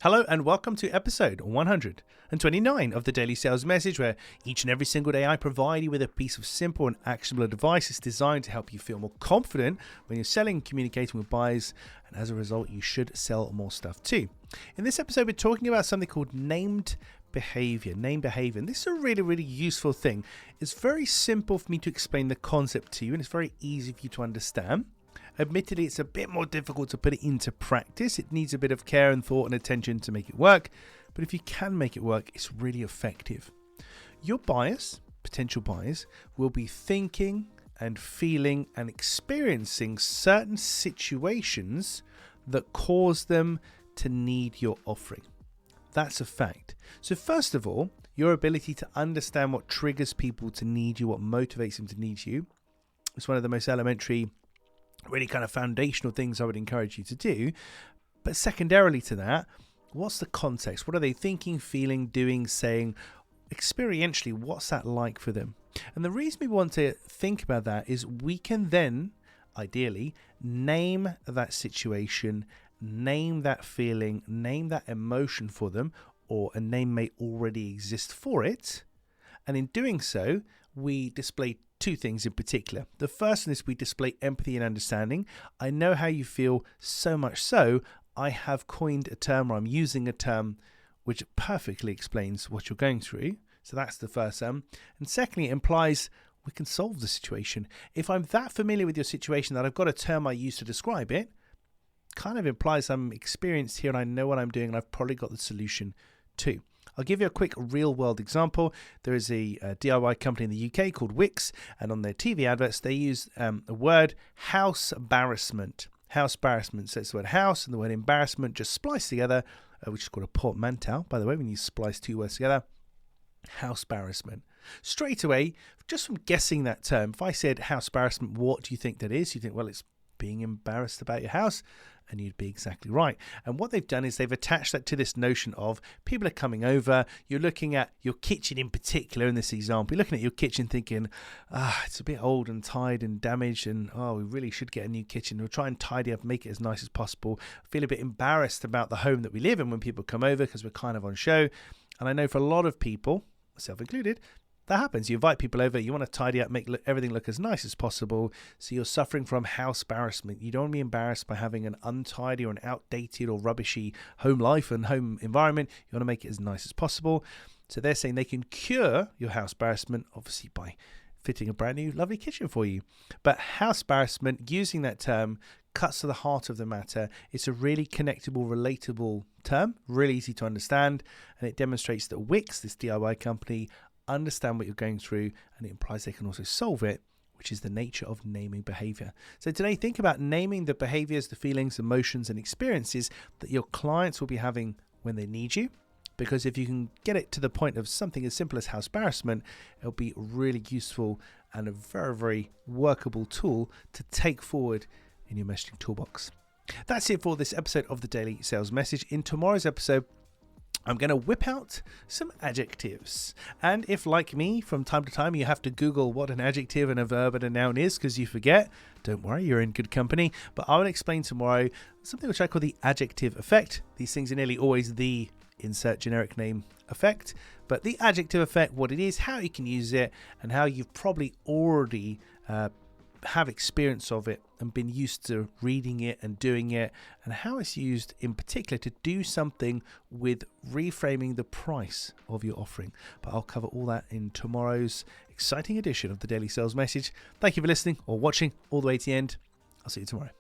Hello and welcome to episode 129 of the Daily Sales Message, where each and every single day I provide you with a piece of simple and actionable advice. It's designed to help you feel more confident when you're selling and communicating with buyers, and as a result, you should sell more stuff too. In this episode, we're talking about something called named behavior. Named behavior. And this is a really useful thing. It's very simple for me to explain the concept to you, and it's very easy for you to understand. Admittedly, it's a bit more difficult to put it into practice. It needs a bit of care and thought and attention to make it work. But if you can make it work, it's really effective. Your buyers, potential buyers, will be thinking and feeling and experiencing certain situations that cause them to need your offering. That's a fact. So first of all, your ability to understand what triggers people to need you, what motivates them to need you, is one of the most elementary, really kind of foundational things I would encourage you to do. But secondarily to that, what's the context? What are they thinking, feeling, doing, saying? Experientially, what's that like for them? And the reason we want to think about that is we can then, ideally, name that situation, name that feeling, name that emotion for them, or a name may already exist for it. And in doing so, we display two things in particular. The first one is we display empathy and understanding. I know how you feel, so much so I have coined a term, or I'm using a term which perfectly explains what you're going through. So that's the first term. And secondly, it implies we can solve the situation. If I'm that familiar with your situation that I've got a term I use to describe it, kind of implies I'm experienced here and I know what I'm doing and I've probably got the solution too. I'll give you a quick real-world example. There is a DIY company in the UK called Wix, and on their TV adverts, they use the word house embarrassment. House embarrassment. So it's the word house and the word embarrassment just spliced together, which is called a portmanteau, by the way, when you splice two words together. House embarrassment. Straight away, just from guessing that term, if I said house embarrassment, what do you think that is? You think, well, it's being embarrassed about your house. And you'd be exactly right. And what they've done is they've attached that to this notion of people are coming over. You're looking at your kitchen in particular in this example. You're looking at your kitchen thinking, it's a bit old and tired and damaged. And, we really should get a new kitchen. We'll try and tidy up, make it as nice as possible. Feel a bit embarrassed about the home that we live in when people come over because we're kind of on show. And I know for a lot of people, myself included, that happens. You invite people over, you want to tidy up, make everything look as nice as possible. So you're suffering from house embarrassment. You don't want to be embarrassed by having an untidy or an outdated or rubbishy home life and home environment. You want to make it as nice as possible. So they're saying they can cure your house embarrassment, obviously by fitting a brand new lovely kitchen for you. But house embarrassment, using that term, cuts to the heart of the matter. It's a really connectable, relatable term, really easy to understand. And it demonstrates that Wix, this DIY company, understand what you're going through, and it implies they can also solve it, which is the nature of naming behavior. So today, think about naming the behaviors, the feelings, emotions, and experiences that your clients will be having when they need you. Because if you can get it to the point of something as simple as house embarrassment, it'll be really useful and a very workable tool to take forward in your messaging toolbox. That's it for this episode of the Daily Sales Message. In tomorrow's episode, I'm going to whip out some adjectives. And if, like me, from time to time you have to Google what an adjective and a verb and a noun is because you forget, don't worry, you're in good company. But I will explain tomorrow something which I call the adjective effect. These things are nearly always the insert generic name effect. But the adjective effect, what it is, how you can use it, and how you've probably already have experience of it and been used to reading it and doing it, and how it's used in particular to do something with reframing the price of your offering. But I'll cover all that in tomorrow's exciting edition of the Daily Sales Message. Thank you for listening or watching all the way to the end. I'll see you tomorrow.